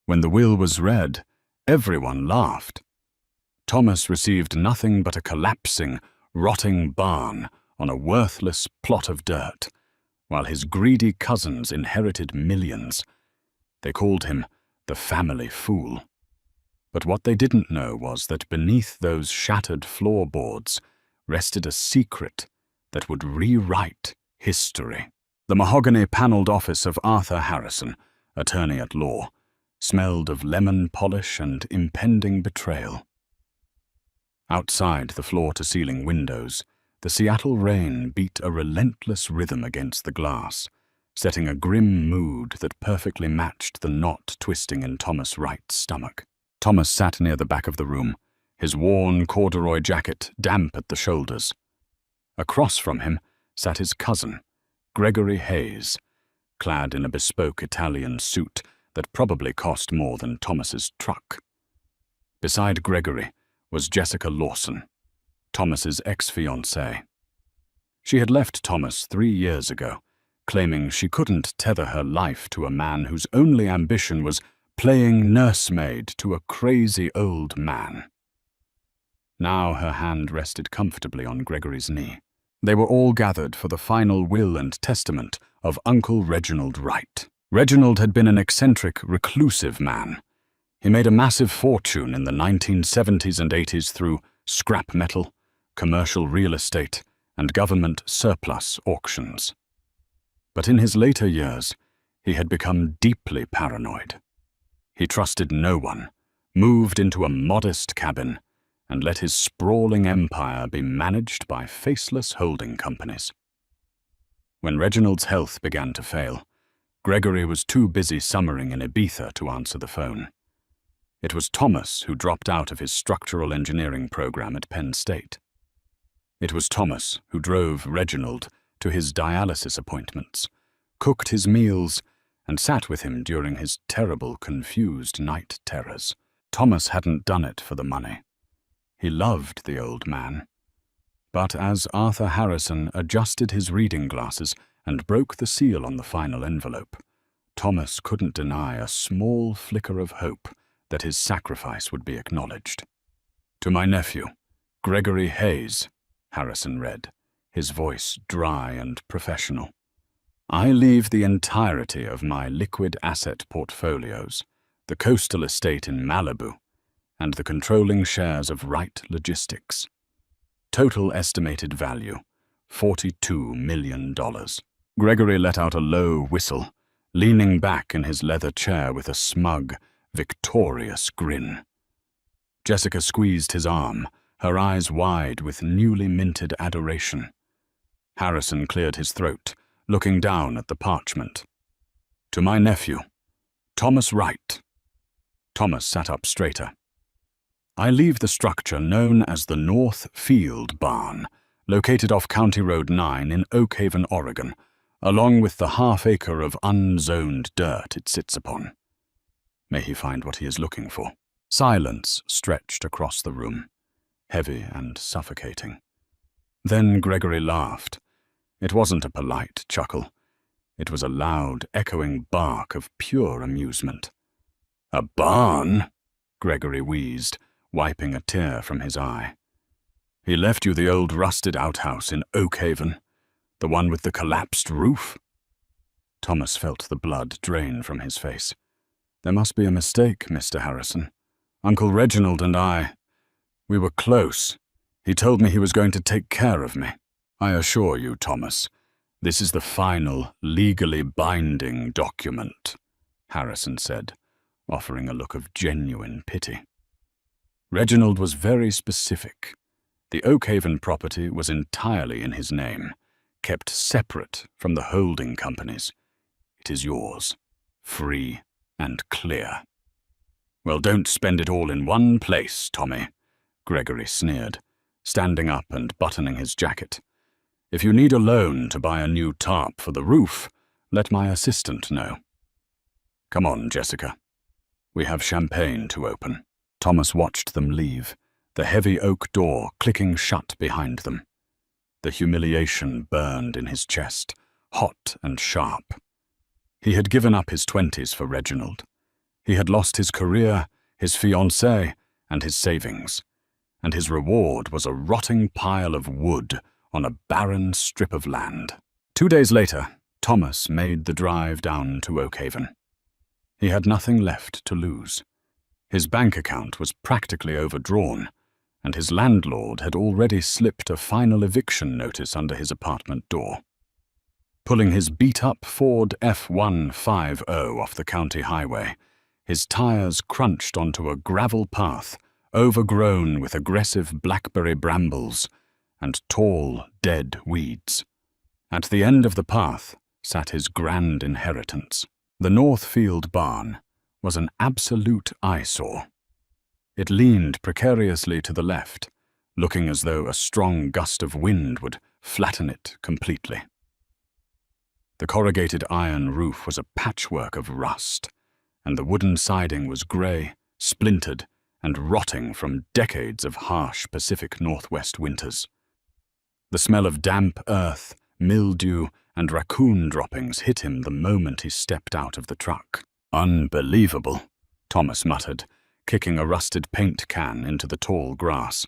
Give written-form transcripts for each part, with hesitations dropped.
When the will was read, everyone laughed. Thomas received nothing but a collapsing, rotting barn on a worthless plot of dirt, while his greedy cousins inherited millions. They called him the family fool. But what they didn't know was that beneath those shattered floorboards rested a secret that would rewrite history. The mahogany-paneled office of Arthur Harrison, attorney at law, smelled of lemon polish and impending betrayal. Outside the floor-to-ceiling windows, the Seattle rain beat a relentless rhythm against the glass, setting a grim mood that perfectly matched the knot twisting in Thomas Wright's stomach. Thomas sat near the back of the room, his worn corduroy jacket damp at the shoulders. Across from him sat his cousin, Gregory Hayes, clad in a bespoke Italian suit that probably cost more than Thomas's truck. Beside Gregory was Jessica Lawson, Thomas's ex-fiancée. She had left Thomas 3 years ago, claiming she couldn't tether her life to a man whose only ambition was playing nursemaid to a crazy old man. Now her hand rested comfortably on Gregory's knee. They were all gathered for the final will and testament of Uncle Reginald Wright. Reginald had been an eccentric, reclusive man. He made a massive fortune in the 1970s and 80s through scrap metal, commercial real estate, and government surplus auctions. But in his later years, he had become deeply paranoid. He trusted no one, moved into a modest cabin, and let his sprawling empire be managed by faceless holding companies. When Reginald's health began to fail, Gregory was too busy summering in Ibiza to answer the phone. It was Thomas who dropped out of his structural engineering program at Penn State. It was Thomas who drove Reginald to his dialysis appointments, cooked his meals, and sat with him during his terrible, confused night terrors. Thomas hadn't done it for the money. He loved the old man. But as Arthur Harrison adjusted his reading glasses and broke the seal on the final envelope, Thomas couldn't deny a small flicker of hope that his sacrifice would be acknowledged. "To my nephew, Gregory Hayes," Harrison read, his voice dry and professional. "I leave the entirety of my liquid asset portfolios, the coastal estate in Malibu, and the controlling shares of Wright Logistics. Total estimated value, $42 million. Gregory let out a low whistle, leaning back in his leather chair with a smug, victorious grin. Jessica squeezed his arm, her eyes wide with newly minted adoration. Harrison cleared his throat, looking down at the parchment. "To my nephew, Thomas Wright." Thomas sat up straighter. "I leave the structure known as the North Field Barn, located off County Road 9 in Oak Haven, Oregon, along with the half-acre of unzoned dirt it sits upon. May he find what he is looking for." Silence stretched across the room, heavy and suffocating. Then Gregory laughed. It wasn't a polite chuckle. It was a loud, echoing bark of pure amusement. "A barn?" Gregory wheezed, wiping a tear from his eye. "He left you the old rusted outhouse in Oak Haven, the one with the collapsed roof?" Thomas felt the blood drain from his face. "There must be a mistake, Mr. Harrison. Uncle Reginald and we were close. He told me he was going to take care of me. I assure you, Thomas, this is the final, legally binding document," Harrison said, offering a look of genuine pity. "Reginald was very specific. The Oak Haven property was entirely in his name, kept separate from the holding companies. It is yours, free and clear." "Well, don't spend it all in one place, Tommy," Gregory sneered, standing up and buttoning his jacket. "If you need a loan to buy a new tarp for the roof, let my assistant know. Come on, Jessica. We have champagne to open." Thomas watched them leave, the heavy oak door clicking shut behind them. The humiliation burned in his chest, hot and sharp. He had given up his 20s for Reginald. He had lost his career, his fiancée, and his savings, and his reward was a rotting pile of wood on a barren strip of land. 2 days later, Thomas made the drive down to Oakhaven. He had nothing left to lose. His bank account was practically overdrawn, and his landlord had already slipped a final eviction notice under his apartment door. Pulling his beat-up Ford F-150 off the county highway, his tires crunched onto a gravel path overgrown with aggressive blackberry brambles and tall, dead weeds. At the end of the path sat his grand inheritance. The Northfield barn was an absolute eyesore. It leaned precariously to the left, looking as though a strong gust of wind would flatten it completely. The corrugated iron roof was a patchwork of rust, and the wooden siding was grey, splintered, and rotting from decades of harsh Pacific Northwest winters. The smell of damp earth, mildew, and raccoon droppings hit him the moment he stepped out of the truck. "Unbelievable," Thomas muttered, kicking a rusted paint can into the tall grass.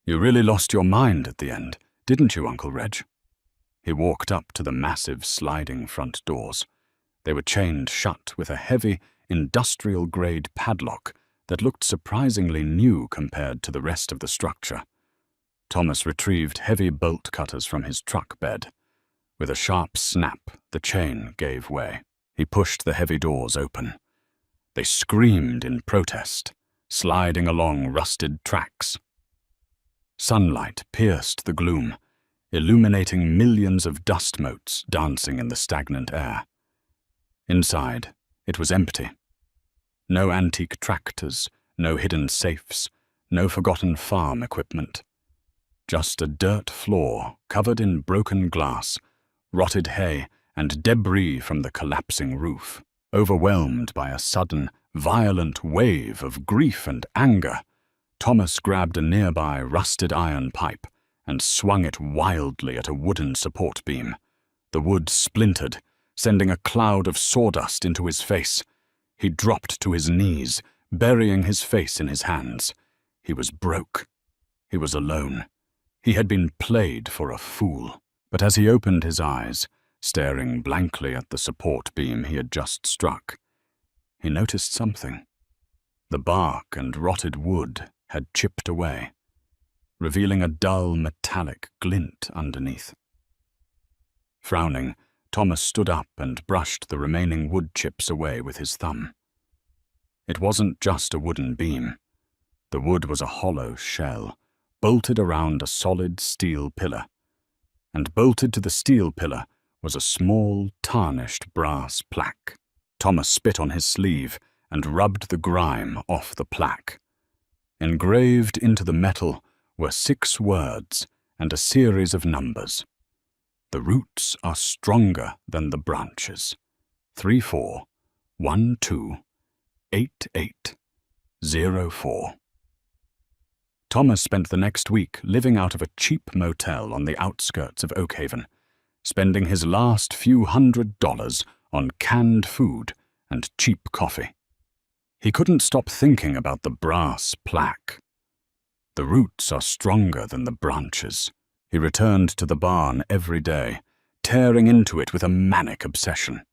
"You really lost your mind at the end, didn't you, Uncle Reg?" He walked up to the massive sliding front doors. They were chained shut with a heavy, industrial-grade padlock that looked surprisingly new compared to the rest of the structure. Thomas retrieved heavy bolt cutters from his truck bed. With a sharp snap, the chain gave way. He pushed the heavy doors open. They screamed in protest, sliding along rusted tracks. Sunlight pierced the gloom, illuminating millions of dust motes dancing in the stagnant air. Inside, it was empty. No antique tractors, no hidden safes, no forgotten farm equipment. Just a dirt floor covered in broken glass, rotted hay, and debris from the collapsing roof. Overwhelmed by a sudden, violent wave of grief and anger, Thomas grabbed a nearby rusted iron pipe and swung it wildly at a wooden support beam. The wood splintered, sending a cloud of sawdust into his face. He dropped to his knees, burying his face in his hands. He was broke. He was alone. He had been played for a fool. But as he opened his eyes, staring blankly at the support beam he had just struck, he noticed something. The bark and rotted wood had chipped away, revealing a dull metallic glint underneath. Frowning, Thomas stood up and brushed the remaining wood chips away with his thumb. It wasn't just a wooden beam. The wood was a hollow shell, bolted around a solid steel pillar. And bolted to the steel pillar was a small, tarnished brass plaque. Thomas spit on his sleeve and rubbed the grime off the plaque. Engraved into the metal were 6 words and a series of numbers. "The roots are stronger than the branches. 34128804." Thomas spent the next week living out of a cheap motel on the outskirts of Oakhaven, spending his last few $100s on canned food and cheap coffee. He couldn't stop thinking about the brass plaque. The roots are stronger than the branches. He returned to the barn every day, tearing into it with a manic obsession.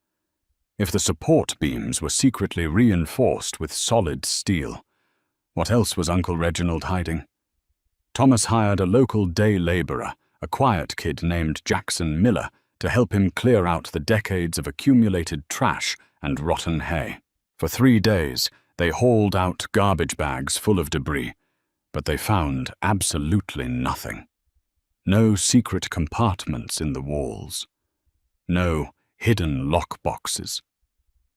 If the support beams were secretly reinforced with solid steel, what else was Uncle Reginald hiding? Thomas hired a local day laborer, a quiet kid named Jackson Miller, to help him clear out the decades of accumulated trash and rotten hay. For 3 days, they hauled out garbage bags full of debris, but they found absolutely nothing. No secret compartments in the walls. No hidden lockboxes.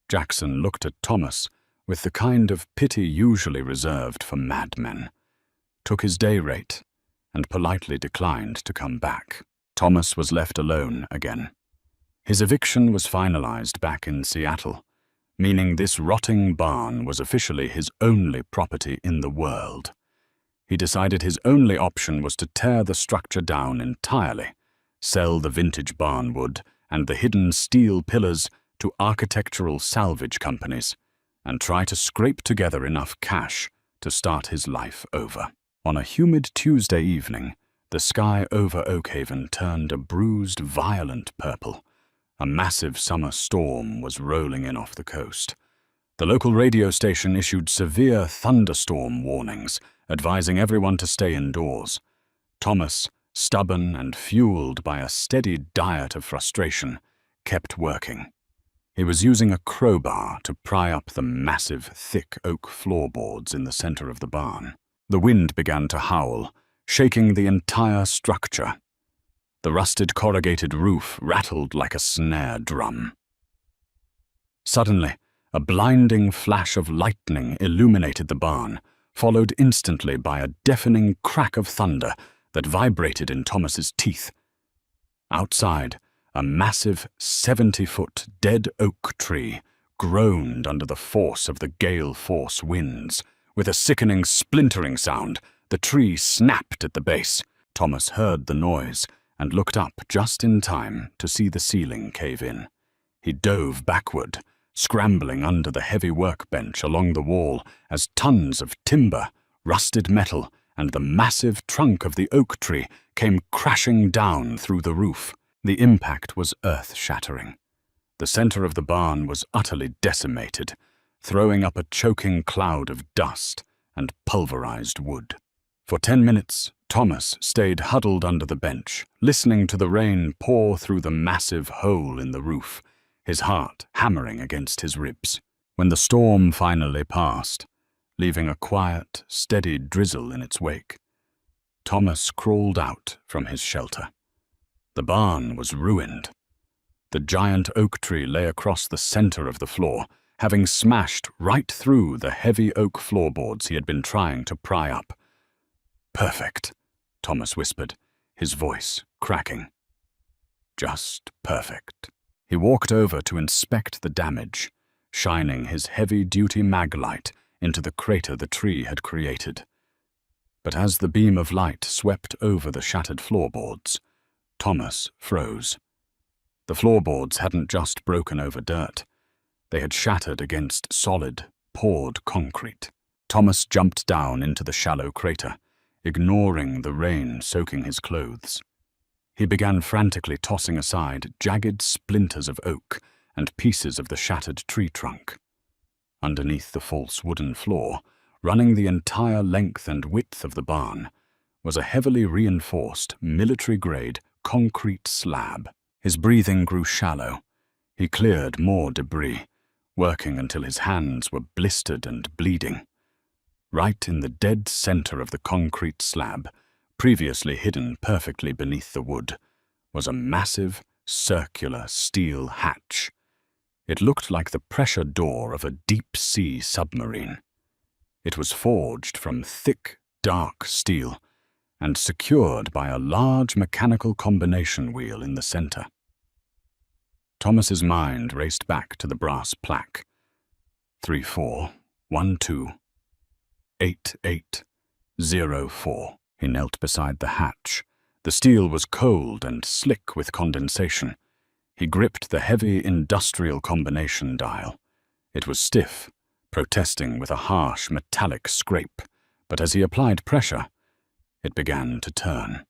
Jackson looked at Thomas with the kind of pity usually reserved for madmen, took his day rate, and politely declined to come back. Thomas was left alone again. His eviction was finalized back in Seattle, meaning this rotting barn was officially his only property in the world. He decided his only option was to tear the structure down entirely, sell the vintage barn wood and the hidden steel pillars to architectural salvage companies, and try to scrape together enough cash to start his life over. On a humid Tuesday evening, the sky over Oakhaven turned a bruised, violent purple. A massive summer storm was rolling in off the coast. The local radio station issued severe thunderstorm warnings, advising everyone to stay indoors. Thomas, stubborn and fueled by a steady diet of frustration, kept working. He was using a crowbar to pry up the massive, thick oak floorboards in the center of the barn. The wind began to howl, shaking the entire structure. The rusted corrugated roof rattled like a snare drum. Suddenly, a blinding flash of lightning illuminated the barn, followed instantly by a deafening crack of thunder that vibrated in Thomas's teeth. Outside, a massive 70-foot dead oak tree groaned under the force of the gale-force winds. With a sickening splintering sound, the tree snapped at the base. Thomas heard the noise and looked up just in time to see the ceiling cave in. He dove backward, scrambling under the heavy workbench along the wall as tons of timber, rusted metal, and the massive trunk of the oak tree came crashing down through the roof. The impact was earth-shattering. The center of the barn was utterly decimated, throwing up a choking cloud of dust and pulverized wood. For 10 minutes, Thomas stayed huddled under the bench, listening to the rain pour through the massive hole in the roof, his heart hammering against his ribs. When the storm finally passed, leaving a quiet, steady drizzle in its wake, Thomas crawled out from his shelter. The barn was ruined. The giant oak tree lay across the center of the floor, having smashed right through the heavy oak floorboards he had been trying to pry up. "Perfect," Thomas whispered, his voice cracking. "Just perfect." He walked over to inspect the damage, shining his heavy-duty mag light into the crater the tree had created. But as the beam of light swept over the shattered floorboards, Thomas froze. The floorboards hadn't just broken over dirt. They had shattered against solid, poured concrete. Thomas jumped down into the shallow crater, ignoring the rain soaking his clothes. He began frantically tossing aside jagged splinters of oak and pieces of the shattered tree trunk. Underneath the false wooden floor, running the entire length and width of the barn, was a heavily reinforced, military-grade concrete slab. His breathing grew shallow. He cleared more debris, working until his hands were blistered and bleeding. Right in the dead center of the concrete slab, previously hidden perfectly beneath the wood, was a massive, circular steel hatch. It looked like the pressure door of a deep-sea submarine. It was forged from thick, dark steel and secured by a large mechanical combination wheel in the center. Thomas's mind raced back to the brass plaque. 34128804. He knelt beside the hatch. The steel was cold and slick with condensation. He gripped the heavy industrial combination dial. It was stiff, protesting with a harsh metallic scrape, but as he applied pressure, it began to turn.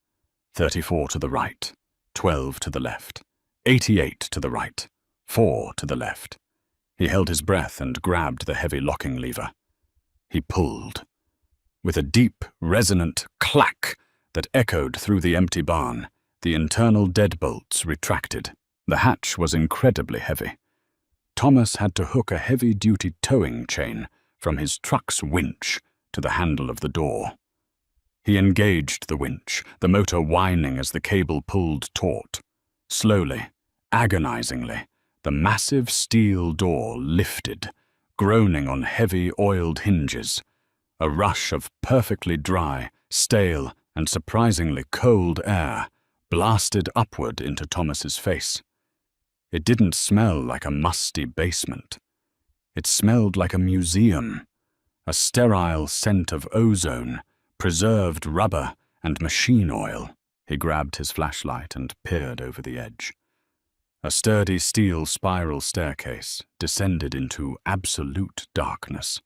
34 to the right, 12 to the left, 88 to the right, 4 to the left. He held his breath and grabbed the heavy locking lever. He pulled. With a deep, resonant clack that echoed through the empty barn, the internal deadbolts retracted. The hatch was incredibly heavy. Thomas had to hook a heavy-duty towing chain from his truck's winch to the handle of the door. He engaged the winch, the motor whining as the cable pulled taut. Slowly, agonizingly, the massive steel door lifted, groaning on heavy oiled hinges. A rush of perfectly dry, stale, and surprisingly cold air blasted upward into Thomas's face. It didn't smell like a musty basement. It smelled like a museum, a sterile scent of ozone, preserved rubber, and machine oil. He grabbed his flashlight and peered over the edge. A sturdy steel spiral staircase descended into absolute darkness.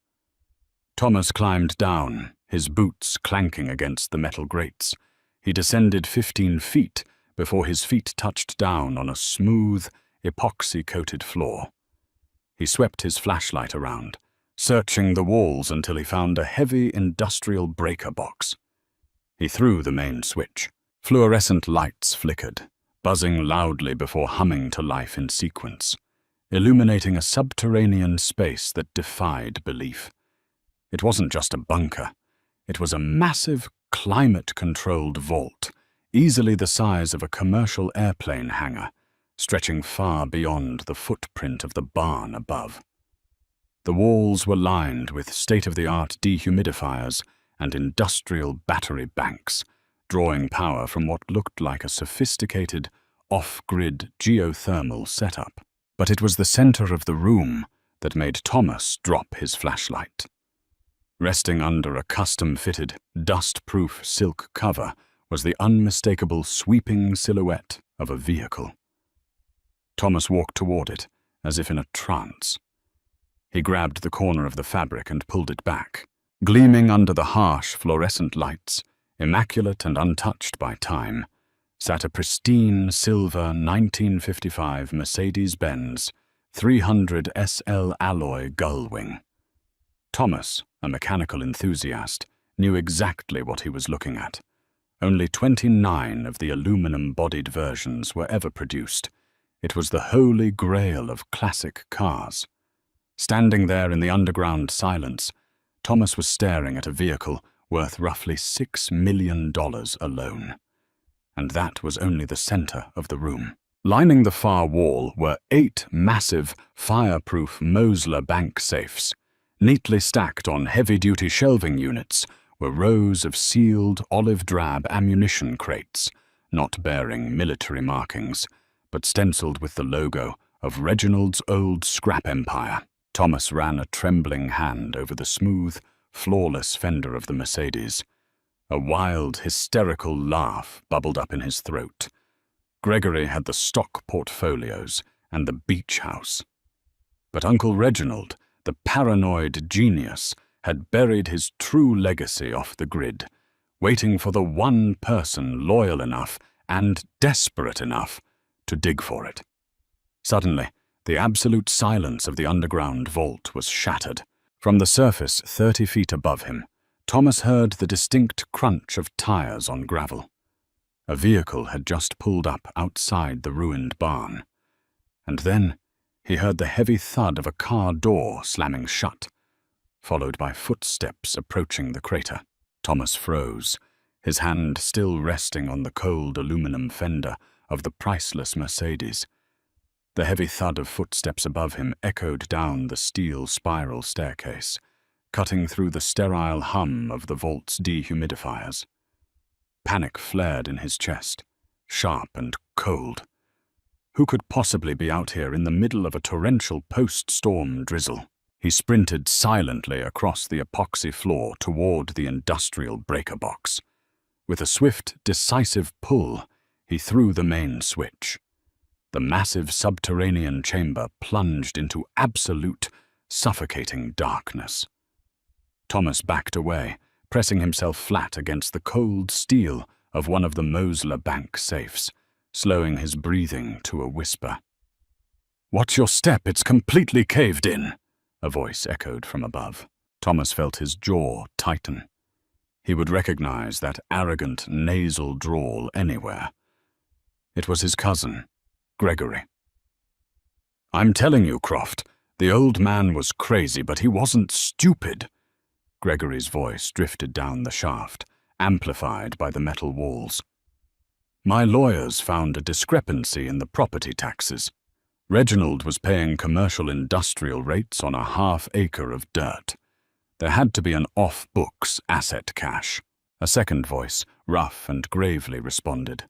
Thomas climbed down, his boots clanking against the metal grates. He descended 15 feet before his feet touched down on a smooth, epoxy-coated floor. He swept his flashlight around, searching the walls until he found a heavy industrial breaker box. He threw the main switch. Fluorescent lights flickered, buzzing loudly before humming to life in sequence, illuminating a subterranean space that defied belief. It wasn't just a bunker. It was a massive, climate-controlled vault, easily the size of a commercial airplane hangar, stretching far beyond the footprint of the barn above. The walls were lined with state-of-the-art dehumidifiers and industrial battery banks, drawing power from what looked like a sophisticated, off-grid geothermal setup. But it was the center of the room that made Thomas drop his flashlight. Resting under a custom-fitted, dust-proof silk cover was the unmistakable sweeping silhouette of a vehicle. Thomas walked toward it, as if in a trance. He grabbed the corner of the fabric and pulled it back. Gleaming under the harsh fluorescent lights, immaculate and untouched by time, sat a pristine silver 1955 Mercedes-Benz 300 SL alloy gullwing. Thomas, a mechanical enthusiast, knew exactly what he was looking at. Only 29 of the aluminum-bodied versions were ever produced. It was the holy grail of classic cars. Standing there in the underground silence, Thomas was staring at a vehicle worth roughly $6 million alone. And that was only the center of the room. Lining the far wall were 8 massive, fireproof Mosler bank safes. Neatly stacked on heavy-duty shelving units were rows of sealed olive-drab ammunition crates, not bearing military markings, but stenciled with the logo of Reginald's old scrap empire. Thomas ran a trembling hand over the smooth, flawless fender of the Mercedes. A wild, hysterical laugh bubbled up in his throat. Gregory had the stock portfolios and the beach house. But Uncle Reginald, the paranoid genius, had buried his true legacy off the grid, waiting for the one person loyal enough and desperate enough to dig for it. Suddenly, the absolute silence of the underground vault was shattered. From the surface 30 feet above him, Thomas heard the distinct crunch of tires on gravel. A vehicle had just pulled up outside the ruined barn. And then he heard the heavy thud of a car door slamming shut, followed by footsteps approaching the crater. Thomas froze, his hand still resting on the cold aluminum fender of the priceless Mercedes. The heavy thud of footsteps above him echoed down the steel spiral staircase, cutting through the sterile hum of the vault's dehumidifiers. Panic flared in his chest, sharp and cold. Who could possibly be out here in the middle of a torrential post-storm drizzle? He sprinted silently across the epoxy floor toward the industrial breaker box. With a swift, decisive pull, he threw the main switch. The massive subterranean chamber plunged into absolute, suffocating darkness. Thomas backed away, pressing himself flat against the cold steel of one of the Mosler bank safes, slowing his breathing to a whisper. "Watch your step, it's completely caved in," a voice echoed from above. Thomas felt his jaw tighten. He would recognize that arrogant, nasal drawl anywhere. It was his cousin, Gregory. "I'm telling you, Croft, the old man was crazy, but he wasn't stupid." Gregory's voice drifted down the shaft, amplified by the metal walls. "My lawyers found a discrepancy in the property taxes. Reginald was paying commercial industrial rates on a half-acre of dirt. There had to be an off-books asset cache." A second voice, rough and gravely, responded.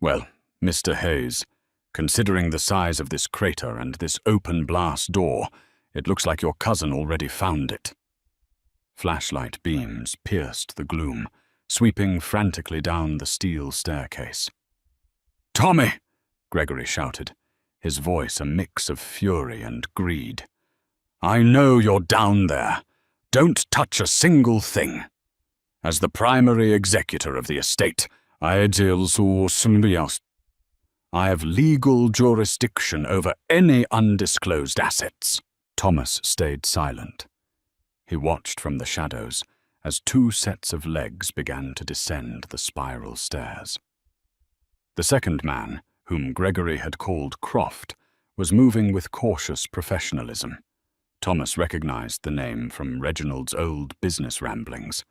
"Well, Mr. Hayes, considering the size of this crater and this open blast door, it looks like your cousin already found it." Flashlight beams pierced the gloom, sweeping frantically down the steel staircase. "Tommy!" Gregory shouted, his voice a mix of fury and greed. "I know you're down there. Don't touch a single thing. As the primary executor of the estate, I have legal jurisdiction over any undisclosed assets." Thomas stayed silent. He watched from the shadows as two sets of legs began to descend the spiral stairs. The second man, whom Gregory had called Croft, was moving with cautious professionalism. Thomas recognized the name from Reginald's old business ramblings.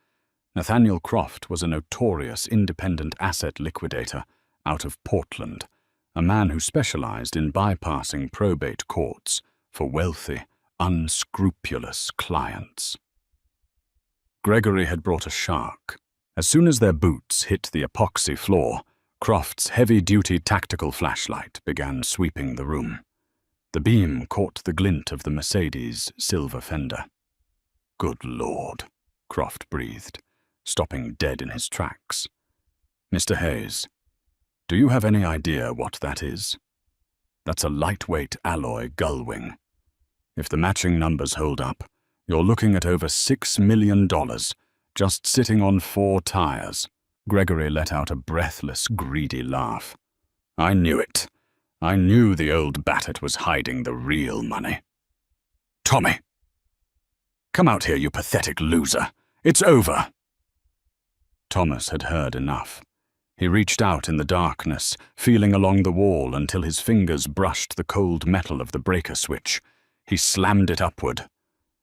Nathaniel Croft was a notorious independent asset liquidator out of Portland, a man who specialized in bypassing probate courts for wealthy, unscrupulous clients. Gregory had brought a shark. As soon as their boots hit the epoxy floor, Croft's heavy-duty tactical flashlight began sweeping the room. The beam caught the glint of the Mercedes' silver fender. "Good Lord," Croft breathed, stopping dead in his tracks. "Mr. Hayes, do you have any idea what that is?" "That's a lightweight alloy gullwing. If the matching numbers hold up, you're looking at over $6 million just sitting on 4 tires. Gregory let out a breathless, greedy laugh. "I knew it. I knew the old battet was hiding the real money. Tommy! Come out here, you pathetic loser. It's over." Thomas had heard enough. He reached out in the darkness, feeling along the wall until his fingers brushed the cold metal of the breaker switch. He slammed it upward.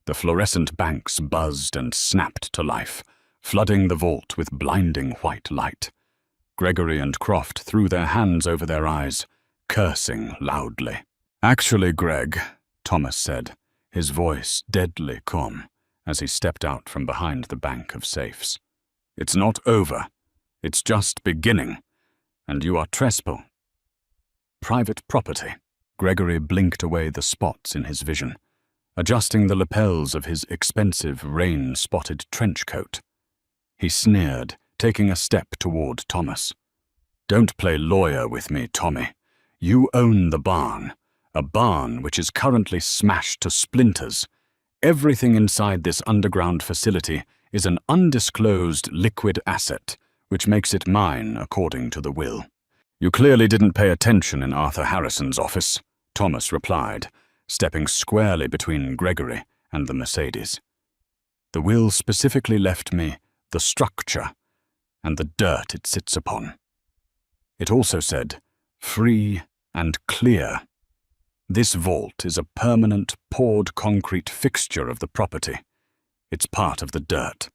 The fluorescent banks buzzed and snapped to life, flooding the vault with blinding white light. Gregory and Croft threw their hands over their eyes, cursing loudly. "Actually, Greg," Thomas said, his voice deadly calm, as he stepped out from behind the bank of safes. "It's not over. It's just beginning, and you are trespassing. Private property." Gregory blinked away the spots in his vision, adjusting the lapels of his expensive rain-spotted trench coat. He sneered, taking a step toward Thomas. "Don't play lawyer with me, Tommy. You own the barn, a barn which is currently smashed to splinters. Everything inside this underground facility is an undisclosed liquid asset, which makes it mine according to the will." "You clearly didn't pay attention in Arthur Harrison's office," Thomas replied, stepping squarely between Gregory and the Mercedes. "The will specifically left me the structure and the dirt it sits upon. It also said, 'free and clear.' This vault is a permanent poured concrete fixture of the property. It's part of the dirt.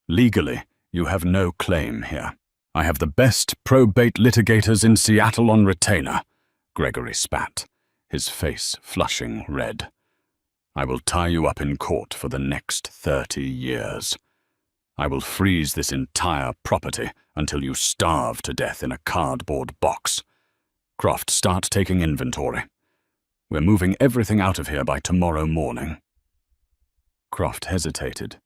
Legally, you have no claim here. I have the best probate litigators in Seattle on retainer," Gregory spat, his face flushing red. "I will tie you up in court for the next 30 years. I will freeze this entire property until you starve to death in a cardboard box. Croft, start taking inventory. We're moving everything out of here by tomorrow morning." Croft hesitated,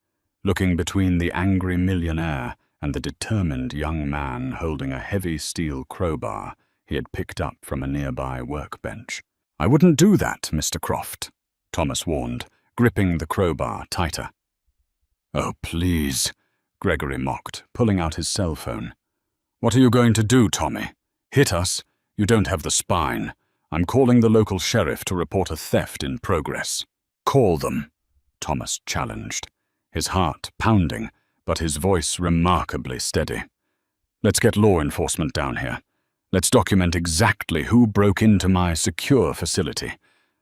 looking between the angry millionaire and the determined young man holding a heavy steel crowbar he had picked up from a nearby workbench. "I wouldn't do that, Mr. Croft," Thomas warned, gripping the crowbar tighter. "Oh, please," Gregory mocked, pulling out his cell phone. "What are you going to do, Tommy? Hit us? You don't have the spine. I'm calling the local sheriff to report a theft in progress." "Call them," Thomas challenged, his heart pounding, but his voice remarkably steady. "Let's get law enforcement down here. Let's document exactly who broke into my secure facility.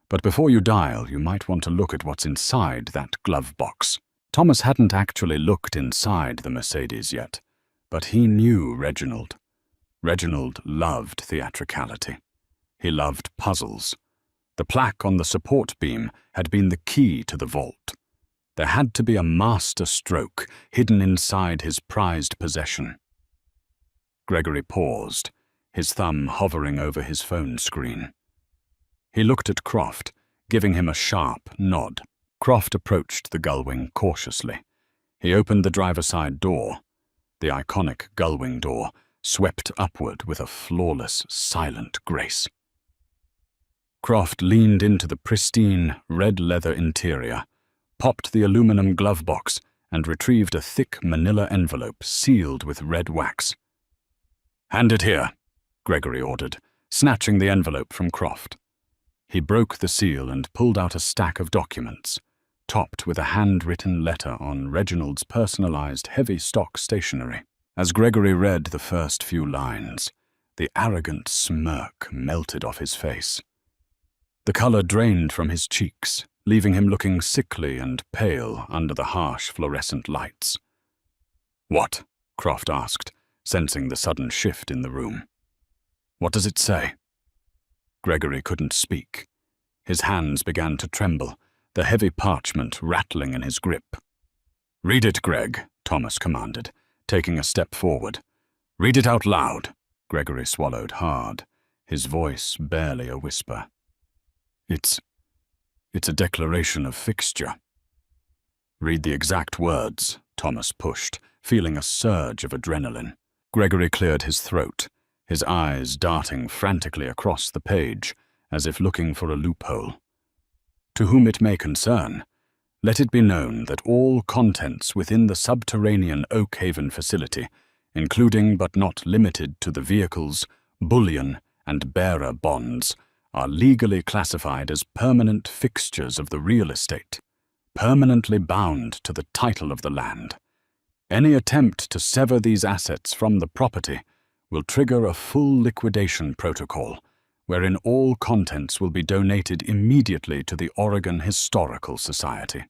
But before you dial, you might want to look at what's inside that glove box." Thomas hadn't actually looked inside the Mercedes yet, but he knew Reginald. Reginald loved theatricality. He loved puzzles. The plaque on the support beam had been the key to the vault. There had to be a master stroke hidden inside his prized possession. Gregory paused, his thumb hovering over his phone screen. He looked at Croft, giving him a sharp nod. Croft approached the gullwing cautiously. He opened the driver's side door. The iconic gullwing door, swept upward with a flawless, silent grace. Croft leaned into the pristine, red leather interior, popped the aluminum glove box, and retrieved a thick manila envelope sealed with red wax. "Hand it here," Gregory ordered, snatching the envelope from Croft. He broke the seal and pulled out a stack of documents, topped with a handwritten letter on Reginald's personalized heavy stock stationery. As Gregory read the first few lines, the arrogant smirk melted off his face. The color drained from his cheeks, leaving him looking sickly and pale under the harsh fluorescent lights. "What?" Croft asked, sensing the sudden shift in the room. "What does it say?" Gregory couldn't speak. His hands began to tremble, the heavy parchment rattling in his grip. "Read it, Greg," Thomas commanded, taking a step forward. "Read it out loud." Gregory swallowed hard, his voice barely a whisper. It's a declaration of fixture." "Read the exact words," Thomas pushed, feeling a surge of adrenaline. Gregory cleared his throat, his eyes darting frantically across the page, as if looking for a loophole. "To whom it may concern, let it be known that all contents within the subterranean Oakhaven facility, including but not limited to the vehicles, bullion, and bearer bonds, are legally classified as permanent fixtures of the real estate, permanently bound to the title of the land. Any attempt to sever these assets from the property will trigger a full liquidation protocol, wherein all contents will be donated immediately to the Oregon Historical Society."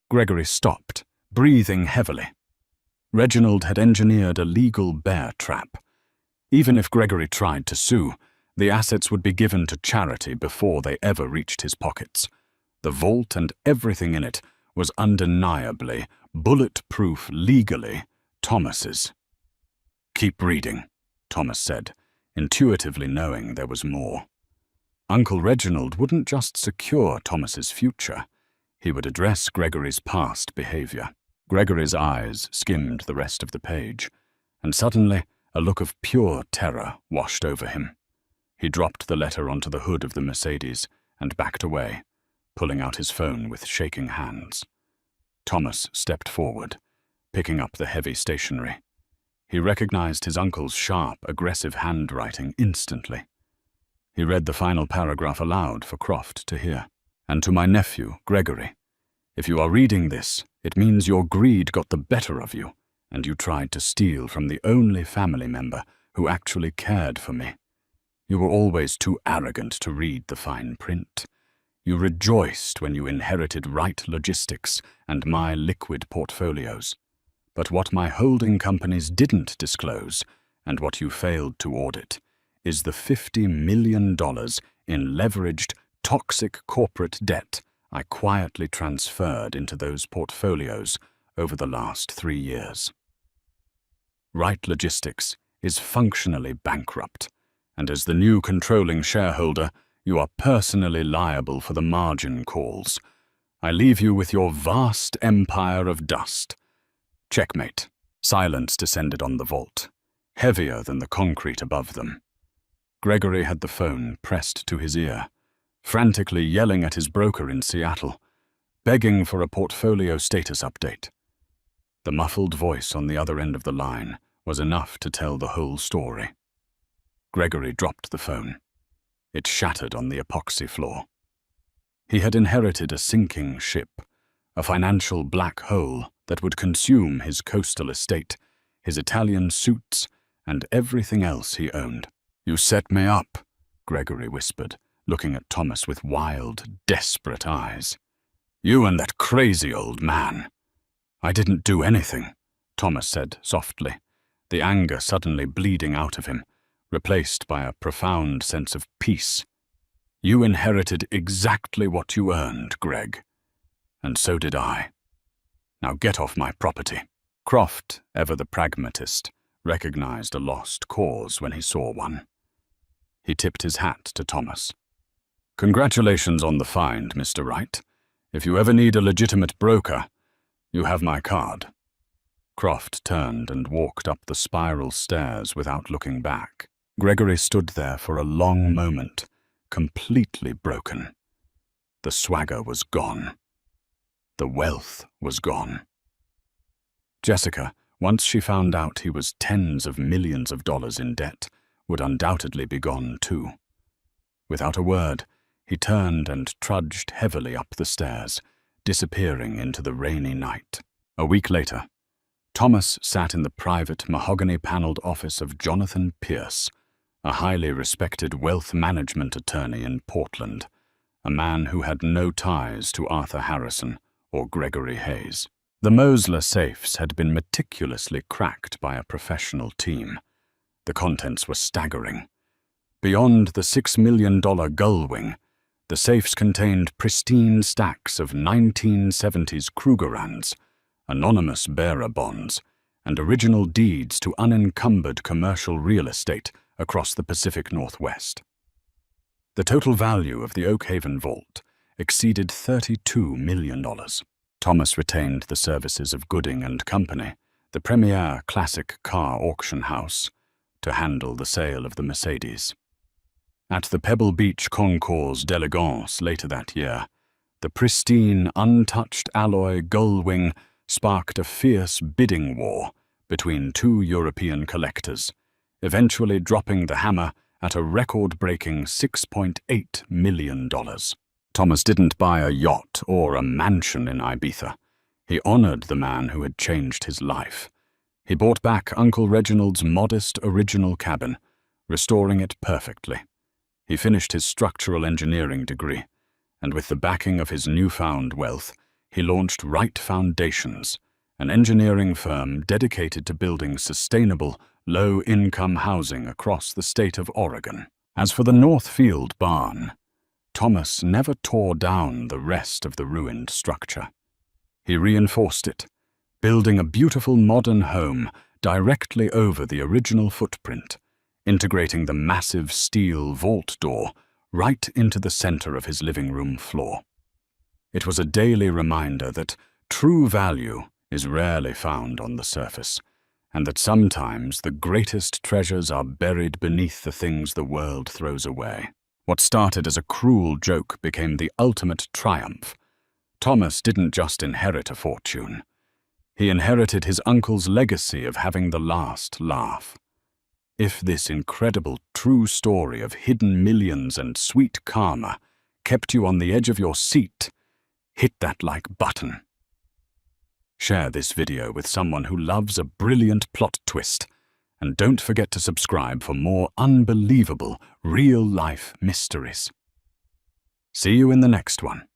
Gregory stopped, breathing heavily. Reginald had engineered a legal bear trap. Even if Gregory tried to sue, the assets would be given to charity before they ever reached his pockets. The vault and everything in it was undeniably, bulletproof legally, Thomas's. "Keep reading," Thomas said, intuitively knowing there was more. Uncle Reginald wouldn't just secure Thomas's future, he would address Gregory's past behavior. Gregory's eyes skimmed the rest of the page, and suddenly a look of pure terror washed over him. He dropped the letter onto the hood of the Mercedes and backed away, pulling out his phone with shaking hands. Thomas stepped forward, picking up the heavy stationery. He recognized his uncle's sharp, aggressive handwriting instantly. He read the final paragraph aloud for Croft to hear. "And to my nephew, Gregory, if you are reading this, it means your greed got the better of you, and you tried to steal from the only family member who actually cared for me. You were always too arrogant to read the fine print. You rejoiced when you inherited Right Logistics and my liquid portfolios. But what my holding companies didn't disclose, and what you failed to audit, is the $50 million in leveraged, toxic corporate debt I quietly transferred into those portfolios over the last 3 years. Right Logistics is functionally bankrupt, and as the new controlling shareholder, you are personally liable for the margin calls. I leave you with your vast empire of dust. Checkmate." Silence descended on the vault, heavier than the concrete above them. Gregory had the phone pressed to his ear, frantically yelling at his broker in Seattle, begging for a portfolio status update. The muffled voice on the other end of the line was enough to tell the whole story. Gregory dropped the phone. It shattered on the epoxy floor. He had inherited a sinking ship, a financial black hole that would consume his coastal estate, his Italian suits, and everything else he owned. "You set me up," Gregory whispered, looking at Thomas with wild, desperate eyes. "You and that crazy old man." "I didn't do anything," Thomas said softly, the anger suddenly bleeding out of him, replaced by a profound sense of peace. "You inherited exactly what you earned, Greg. And so did I. Now get off my property." Croft, ever the pragmatist, recognized a lost cause when he saw one. He tipped his hat to Thomas. "Congratulations on the find, Mr. Wright. If you ever need a legitimate broker, you have my card." Croft turned and walked up the spiral stairs without looking back. Gregory stood there for a long moment, completely broken. The swagger was gone. The wealth was gone. Jessica, once she found out he was tens of millions of dollars in debt, would undoubtedly be gone too. Without a word, he turned and trudged heavily up the stairs, disappearing into the rainy night. A week later, Thomas sat in the private mahogany-paneled office of Jonathan Pierce, a highly respected wealth management attorney in Portland, a man who had no ties to Arthur Harrison or Gregory Hayes. The Mosler safes had been meticulously cracked by a professional team. The contents were staggering. Beyond the $6 million gullwing, the safes contained pristine stacks of 1970s Krugerrands, anonymous bearer bonds, and original deeds to unencumbered commercial real estate across the Pacific Northwest. The total value of the Oakhaven vault exceeded $32 million. Thomas retained the services of Gooding and Company, the premier classic car auction house, to handle the sale of the Mercedes. At the Pebble Beach Concours d'Elegance later that year, the pristine, untouched alloy gullwing sparked a fierce bidding war between two European collectors, eventually dropping the hammer at a record-breaking $6.8 million. Thomas didn't buy a yacht or a mansion in Ibiza. He honored the man who had changed his life. He bought back Uncle Reginald's modest original cabin, restoring it perfectly. He finished his structural engineering degree, and with the backing of his newfound wealth, he launched Wright Foundations, an engineering firm dedicated to building sustainable, low-income housing across the state of Oregon. As for the Northfield barn, Thomas never tore down the rest of the ruined structure. He reinforced it, building a beautiful modern home directly over the original footprint, integrating the massive steel vault door right into the center of his living room floor. It was a daily reminder that true value is rarely found on the surface, and that sometimes the greatest treasures are buried beneath the things the world throws away. What started as a cruel joke became the ultimate triumph. Thomas didn't just inherit a fortune. He inherited his uncle's legacy of having the last laugh. If this incredible true story of hidden millions and sweet karma kept you on the edge of your seat, hit that like button. Share this video with someone who loves a brilliant plot twist, and don't forget to subscribe for more unbelievable real-life mysteries. See you in the next one.